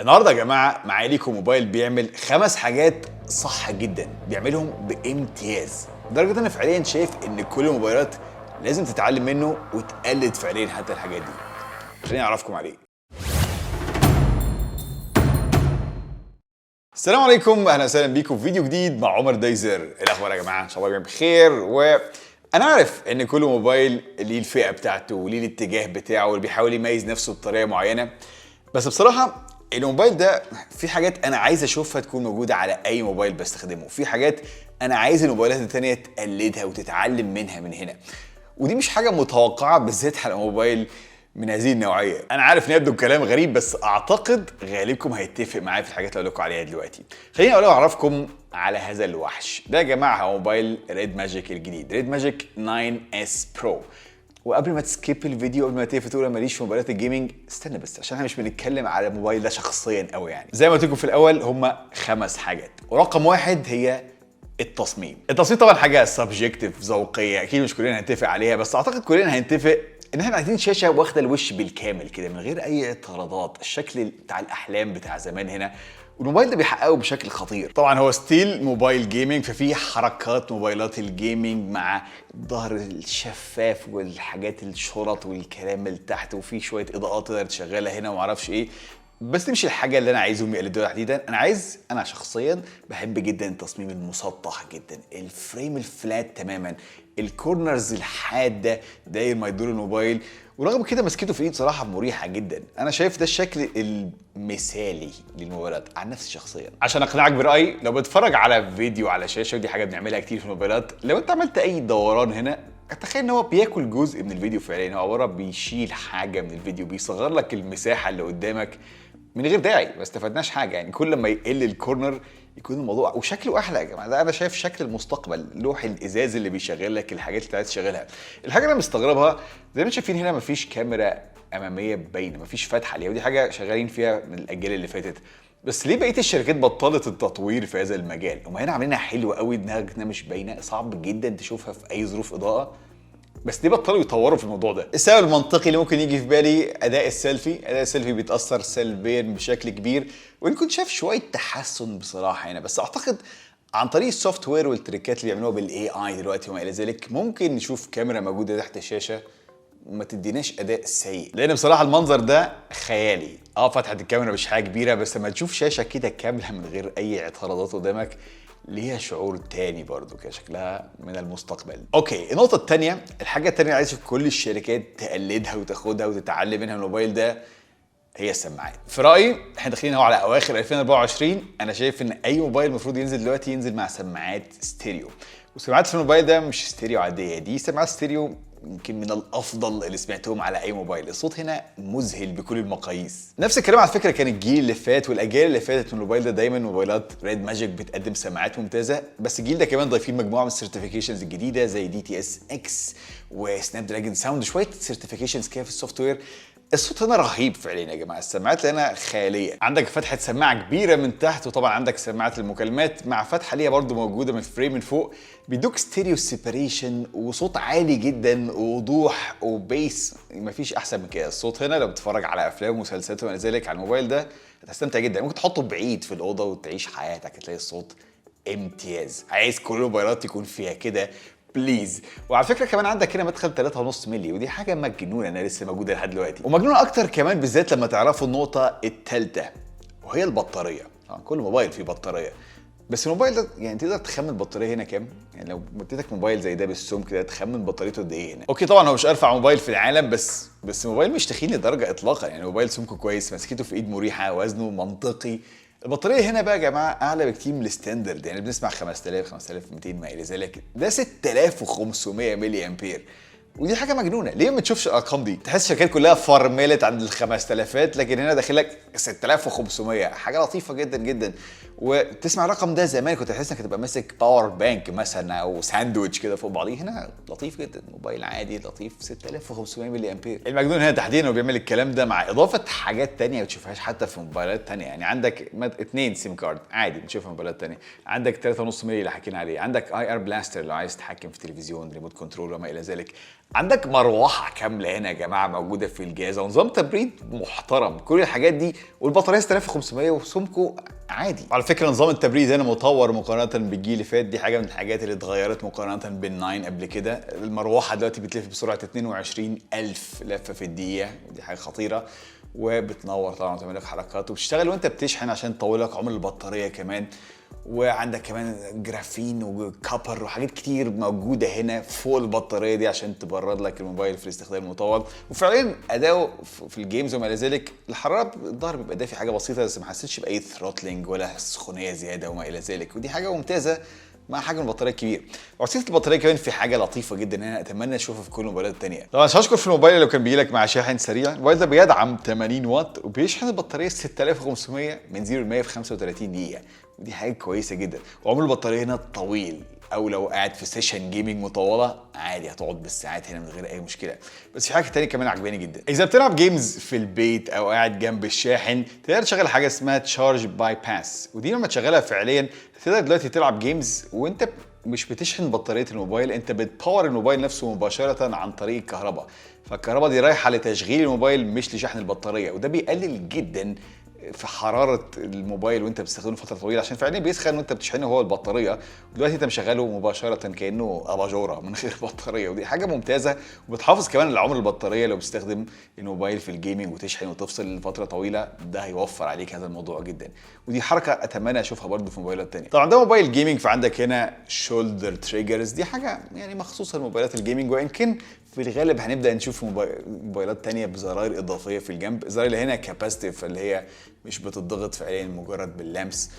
النهارده يا جماعه معايا ليكم موبايل بيعمل 5 حاجات صح جدا، بيعملهم بامتياز، لدرجه ان انا فعليا شايف ان كل الموبايلات لازم تتعلم منه وتقلد فعليا حتى الحاجات دي. خليني اعرفكم عليه. السلام عليكم، اهلا وسهلا بيكم في فيديو جديد مع عمر دايزر. ايه الاخبار يا جماعه؟ ان شاء الله بخير. وانا عارف ان كل موبايل ليه الفئه بتاعته وليه الاتجاه بتاعه واللي بيحاول يميز نفسه بطريقه معينه، بس بصراحه الموبايل ده في حاجات انا عايز اشوفها تكون موجوده على اي موبايل بستخدمه، في حاجات انا عايز الموبايلات التانيه تقلدها وتتعلم منها من هنا، ودي مش حاجه متوقعه بالذات على موبايل من هذه النوعيه. انا عارف ان يبدو كلام غريب، بس اعتقد غالبكم هيتفق معايا في الحاجات اللي اقول لكم عليها دلوقتي. خليني اعرفكم على هذا الوحش ده يا جماعه. هو موبايل ريد ماجيك الجديد، ريد ماجيك 9 اس برو. وقبل ما تسكيب الفيديو، قبل ما تقفل تقول انا ماليش في موبايلات الجيمنج، استنى بس عشان احنا مش بنتكلم على الموبايل ده شخصيا قوي. يعني زي ما قلت لكم في الاول، هم 5 حاجات، ورقم 1 هي التصميم. التصميم طبعا حاجه سبجكتيف، ذوقيه، اكيد مش كلنا هنتفق عليها، بس اعتقد كلنا هنتفق ان احنا عايزين شاشه واخده الوش بالكامل كده من غير اي اعتراضات، الشكل بتاع الاحلام بتاع زمان هنا، والموبايل ده بيحققه بشكل خطير. طبعا هو ستيل موبايل جيمنج، ففي حركات موبايلات الجيمنج مع ظهر الشفاف والحاجات الشرط والكلام اللي تحت، وفي شويه اضاءات تقدر تشغلها هنا ومعرفش ايه، بس دي مش الحاجه اللي انا عايزهم يقلدوها تحديدا. انا شخصيا بحب جدا التصميم المسطح جدا، الفريم الفلات تماما، الكورنرز الحاده داير ما يدور الموبايل، ورغم كده مسكته في الايد صراحه مريحه جدا. انا شايف ده الشكل المثالي للموبايلات عن نفسي شخصيا. عشان اقنعك برايي، لو بتتفرج على فيديو على شاشه، ودي حاجه بنعملها كتير في الموبايلات، لو انت عملت اي دوران هنا تخيل ان هو بياكل جزء من الفيديو فعليا، هو عباره بيشيل حاجه من الفيديو، بيصغر لك المساحه اللي قدامك من غير داعي، ما استفدناش حاجه. يعني كل ما يقل الكورنر يكون الموضوع وشكله احلى يا جماعه. ده انا شايف شكل المستقبل، لوح الازاز اللي بيشغل لك الحاجات اللي عايز تشغلها. الحاجه اللي انا مستغربها زي ما شايفين هنا، مفيش كاميرا اماميه باينه، مفيش فتحه ليها، ودي حاجه شغالين فيها من الاجيال اللي فاتت. بس ليه بقيه الشركات بطلت التطوير في هذا المجال؟ هم هنا عاملينها حلوه قوي، انها مش باينه، صعب جدا تشوفها في اي ظروف اضاءه، بس ليه بطلوا يطوروا في الموضوع ده؟ السبب المنطقي اللي ممكن يجي في بالي اداء السيلفي بيتاثر سلبيا بشكل كبير، وان كنت شايف شويه تحسن بصراحه هنا، بس اعتقد عن طريق السوفت وير والتريكات اللي بيعملوها بالاي اي دلوقتي وما الى ذلك، ممكن نشوف كاميرا موجوده تحت الشاشه وما تديناش اداء سيء. لان بصراحه المنظر ده خيالي. فتحه الكاميرا مش حاجه كبيره، بس لما تشوف شاشه كده كامله من غير اي اعتراضات قدامك، ليها شعور تاني برضو كده، شكلها من المستقبل. اوكي، النقطة التانية، الحاجة التانية اللي عايز كل الشركات تقلدها وتاخدها وتتعلم منها من الموبايل ده، هي السماعات. في رأيي احنا داخلين اهو على اواخر 2024، انا شايف ان اي موبايل المفروض ينزل دلوقتي ينزل مع سماعات ستيريو. وسماعات في الموبايل ده مش ستيريو عادية، دي سماعات ستيريو يمكن من الافضل اللي سمعتهم على اي موبايل. الصوت هنا مذهل بكل المقاييس. نفس الكلام على فكره كان الجيل اللي فات والاجيال اللي فاتت من الموبايل ده، دايما موبايلات ريد ماجيك بتقدم سماعات ممتازه، بس الجيل ده كمان ضايفين مجموعه من السيرتيفيكيشنز الجديده زي DTS-X وسناب دراجون ساوند وشويه سيرتيفيكيشنز كده في السوفت وير. الصوت هنا رهيب فعليا يا جماعه، السماعات هنا خياليه. عندك فتحه سماعه كبيره من تحت، وطبعا عندك سماعه المكالمات مع فتحه ليها برده موجوده من الفريم من فوق، بيدوك ستيريو سيبريشن وصوت عالي جدا ووضوح وبيس، مفيش احسن من كده. الصوت هنا لو بتتفرج على افلام ومسلسلات وما ذلك على الموبايل ده هتستمتع جدا، ممكن تحطه بعيد في الاوضه وتعيش حياتك، هتلاقي الصوت امتياز. عايز كل الموبايلات يكون فيها كده بليز. وعلى فكره كمان عندك هنا مدخل 3.5 مللي، ودي حاجه مجنونه انها لسه موجوده لحد دلوقتي، ومجنونه اكتر كمان بالذات لما تعرفوا النقطه الثالثه وهي البطاريه. كل موبايل فيه بطاريه، بس الموبايل ده يعني تقدر تخمن البطاريه هنا كام؟ يعني لو اديتك موبايل زي ده بالسوم كده، تخمن بطاريته قد ايه هنا؟ اوكي طبعا هو مش ارفع موبايل في العالم، بس موبايل مش تخين لدرجه اطلاقا، يعني موبايل سمكه كويس، مسكته في ايد مريحه، وزنه منطقي. البطاريه هنا بقى يا جماعه اعلى بكتير من الستاندرد، يعني بنسمع 5000 5200 ما الى ذلك، ده 6500 ملي امبير، ودي حاجه مجنونه. ليه ما تشوفش الارقام دي؟ تحس الشركات كلها فرملت عند ال 5000، لكن هنا داخل لك 6500، حاجه لطيفه جدا جدا. وتسمع الرقم ده زمان كنت تحس انك هتبقى ماسك باور بانك مثلا او ساندويتش كده فوق بعضيه، هنا لطيف جدا، موبايل عادي لطيف 6500 ملي امبير. المجنون هنا تحديدا هو بيعمل الكلام ده مع اضافه حاجات تانية ما تشوفهاش حتى في موبايلات تانية. يعني عندك 2 سيم كارد عادي بتشوفها في موبايلات تانية، عندك 3.5 مللي اللي حكينا عليه، عندك IR بلاستر لو عايز تتحكم في تلفزيون، ريموت كنترول وما الى ذلك، عندك مروحه كامله هنا يا جماعه موجوده في الجهاز، ونظام تبريد محترم، كل الحاجات دي، والبطاريه 6500 وسمكه عادي. على فكره نظام التبريد هنا مطور مقارنه بالجيل اللي فات، دي حاجه من الحاجات اللي اتغيرت مقارنه بال9 قبل كده. المروحه دلوقتي بتلف بسرعه 22000 لفه في الدقيقه، ودي حاجه خطيره، وبتنور طبعا وتعمل لك حركات، وبتشتغل وانت بتشحن عشان تطول لك عمر البطاريه كمان. وعندك كمان جرافين وكابر وحاجات كتير موجوده هنا فوق البطاريه دي عشان تبرد لك الموبايل في الاستخدام المطول. وفعليا اداؤه في الجيمز وما الى ذلك، الحراره الظهر بيبقى دافي حاجه بسيطه، بس ما حسيتش باي ثروتلينج ولا سخونيه زياده وما الى ذلك، ودي حاجه ممتازه مع حجم البطاريه الكبير. وعصيره البطاريه كمان في حاجه لطيفه جدا هنا، اتمنى اشوفها في كل الموبايلات الثانيه. طبعا مش هشكر في الموبايل لو كان بيجي لك مع شاحن سريع. الموبايل ده بيدعم 80 واط وبيشحن البطاريه 6500 من 0 ل 100 في 35 دقيقه، ودي حاجه كويسه جدا. وعمر البطاريه هنا طويل، او لو قاعد في سيشن جيمنج مطوله عادي هتقعد بالساعات هنا من غير اي مشكله. بس في حاجه تانية كمان عجباني جدا، اذا بتلعب جيمز في البيت او قاعد جنب الشاحن تقدر تشغل حاجه اسمها تشارج باي باس، ودي لما تشغلها فعليا تقدر دلوقتي تلعب جيمز وانت مش بتشحن بطاريه الموبايل، انت بتباور الموبايل نفسه مباشره عن طريق الكهرباء. فالكهرباء دي رايحه لتشغيل الموبايل مش لشحن البطاريه، وده بيقلل جدا في حراره الموبايل وانت بتستخدمه فتره طويله، عشان فعليا بيسخن وانت بتشحنه هو البطاريه. ودلوقتي انت مشغله مباشره كانه اباجوره من غير بطاريه، ودي حاجه ممتازه وبتحافظ كمان على عمر البطاريه. لو بتستخدم الموبايل في الجيمنج وتشحن وتفصل لفتره طويله، ده هيوفر عليك هذا الموضوع جدا، ودي حركه اتمنى اشوفها برده في موبايلات ثانيه. طبعا ده موبايل جيمنج، فعندك هنا شولدر تريجرز، دي حاجه يعني مخصوصه لموبايلات الجيمنج، وان كان في الغالب هنبدا نشوف موبايلات تانية بزراير اضافيه في الجنب. الزراير اللي هنا كاباسيتيف اللي هي مش بتضغط فعليا مجرد باللمس،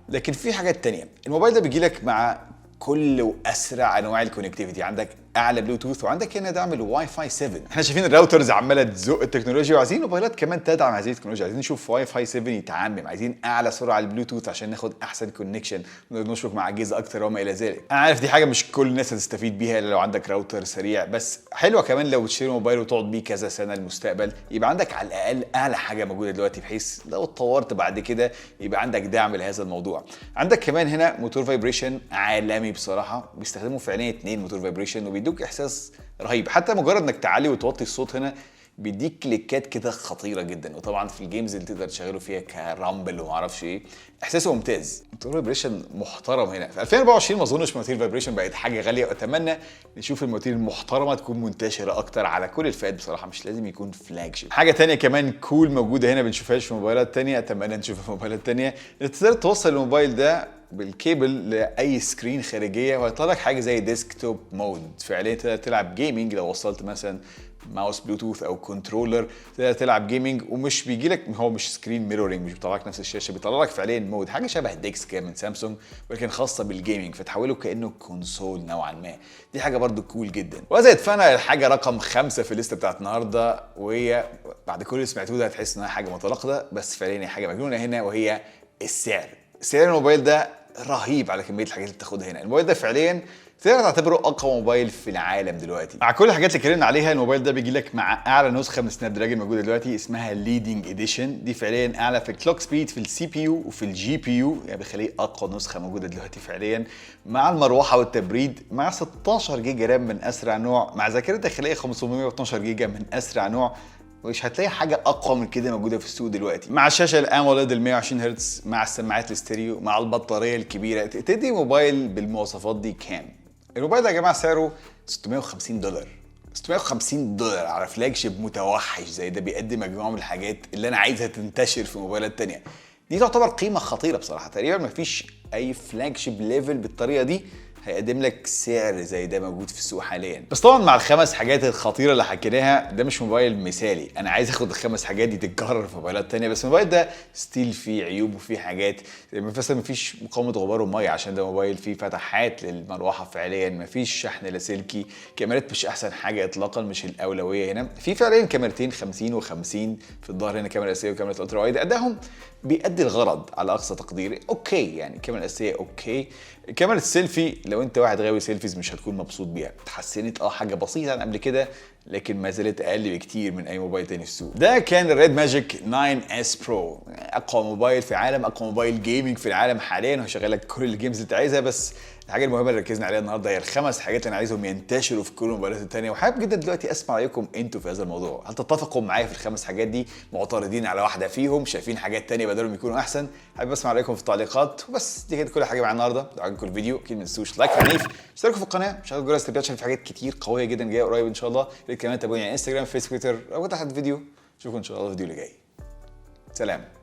لكن في حاجات تانية. الموبايل ده بيجي لك مع كل واسرع انواع الكونكتيفيتي، عندك اعلى بلوتوث، وعندك هنا دعم الواي فاي 7. احنا شايفين الراوترز عماله تزق التكنولوجيا، وعايزين موبايلات كمان تدعم هذه التكنولوجيا، عايزين نشوف واي فاي 7 يتعمم، عايزين اعلى سرعه البلوتوث عشان ناخد احسن كونكشن، نقدر نشبك مع اجهزه اكتر وما الى ذلك. انا عارف دي حاجه مش كل الناس هتستفيد بيها الا لو عندك راوتر سريع، بس حلوه كمان لو تشتري موبايل وتقعد بيه كذا سنه المستقبل، يبقى عندك على الاقل اعلى حاجه موجوده دلوقتي، بحيث لو اتطورت بعد كده يبقى عندك دعم لهذا الموضوع. عندك كمان هنا موتور فايبريشن عالمي بصراحه، بيستخدموا فعليا 2 موتور فايبريشن وبيدوك احساس رهيب. حتى مجرد انك تعلي وتوطي الصوت هنا بيديك كليكات كده خطيره جدا، وطبعا في الجيمز اللي تقدر تشغله فيها كرامبل وما اعرفش ايه، احساسه ممتاز. موتور فايبريشن محترم هنا في 2024. ما اظنش موتور فايبريشن بقت حاجه غاليه، واتمنى نشوف المواتير المحترمه تكون منتشره اكتر على كل الفئات بصراحه، مش لازم يكون فلاج شيب. حاجه تانية كمان كول موجوده هنا بنشوفهاش في موبايلات تانية، اتمنى نشوفها في موبايلات تانية، تقدر توصل الموبايل ده بالكيبل لاي سكرين خارجيه، وهيطلع لك حاجه زي ديسكتوب مود، فعليا تقدر تلعب جيمنج لو وصلت مثلا ماوس بلوتوث او كنترولر، تقدر تلعب جيمنج ومش بيجي لك، هو مش سكرين ميرورنج، مش بيطلع لك نفس الشاشه، بيطلع لك فعليا مود، حاجه شبه ديكس كده من سامسونج ولكن خاصه بالجيمنج، فتحوله كانه كونسول نوعا ما. دي حاجه برده كول جدا. وزي اتفقنا الحاجه رقم 5 في الليسته بتاعت النهارده، وهي بعد كل اللي سمعتوه ده هتحس انها حاجه متناقضه، بس فعليا هي حاجه مجنونه هنا، وهي السعر. سعر الموبايل ده رهيب على كميه الحاجات اللي بتاخدها هنا. الموبايل ده فعليا تقدر تعتبره اقوى موبايل في العالم دلوقتي. مع كل الحاجات اللي اتكلمنا عليها، الموبايل ده بيجي لك مع اعلى نسخه من سناب دراجون موجوده دلوقتي اسمها ليدنج اديشن، دي فعليا اعلى في الكلوك سبيد في السي بي يو وفي الجي بي يو، يعني بيخليه اقوى نسخه موجوده دلوقتي فعليا، مع المروحه والتبريد، مع 16 جيجا رام من اسرع نوع، مع ذاكره داخليه 512 جيجا من اسرع نوع. مش هتلاقي حاجه اقوى من كده موجوده في السوق دلوقتي، مع الشاشه الاموليد ال 120 هرتز، مع السماعات الاستيريو، مع البطاريه الكبيره. تدي موبايل بالمواصفات دي كام؟ الموبايل ده يا جماعه سعره $650. $650 على فلاج شيب متوحش زي ده، بيقدم مجموعه من الحاجات اللي انا عايزها تنتشر في موبايلات تانية. دي تعتبر قيمه خطيره بصراحه، تقريبا مفيش اي فلاج شيب ليفل بالطريقه دي هيقدم لك سعر زي ده موجود في السوق حاليا. بس طبعا مع الخمس حاجات الخطيره اللي حكيناها، ده مش موبايل مثالي، انا عايز اخد الخمس حاجات دي تتكرر في موبايلات تانية، بس الموبايل ده ستيل فيه عيوب وفيه حاجات، مثلا مفيش مقاومه غبار وميه عشان ده موبايل فيه فتحات للمروحه فعليا، مفيش شحن لاسلكي، كاميرات مش احسن حاجه اطلاقا، مش الاولويه هنا. في فعليا كاميرتين 50 و50 في الظهر هنا، كاميرا اساسيه وكاميرا الالترا وايد، ادائهم بيأدي الغرض على اقصى تقديري، اوكي يعني الكاميرا الاساسيه اوكي. كاميرا السيلفي لو انت واحد غاوي سيلفيز مش هتكون مبسوط بيها، اتحسنت حاجه بسيطه عن قبل كده، لكن ما زالت اقل بكتير من اي موبايل تاني في السوق. ده كان الريد ماجيك 9 اس برو، اقوى موبايل في العالم، اقوى موبايل جيمنج في العالم حاليا، وهيشغل لك كل الجيمز اللي انت عايزها. بس الحاجه المهمه اللي ركزنا عليها النهارده هي الخمس حاجات اللي انا عايزهم ينتشروا في كل الموبايلات التانيه، وحابب جدا دلوقتي اسمع رايكم انتوا في هذا الموضوع. هل تتفقوا معايا في الخمس حاجات دي؟ معترضين على واحده فيهم؟ شايفين حاجات تانيه بدلهم يكونوا احسن؟ حابب اسمع رايكم في التعليقات. وبس دي كانت كل حاجه معايا النهارده. لو عجبكم الفيديو اكيد ما تنسوش لايك عنيف، اشتركوا في القناه، شغلوا الجرس التنبيهات عشان في حاجات كتير قويه جدا جايه قريب ان شاء الله. يا ريت كمان تابعوني على انستجرام، فيسبوك، تويتر، او تحت الفيديو. اشوفكم ان شاء الله في الفيديو اللي جاي. سلام.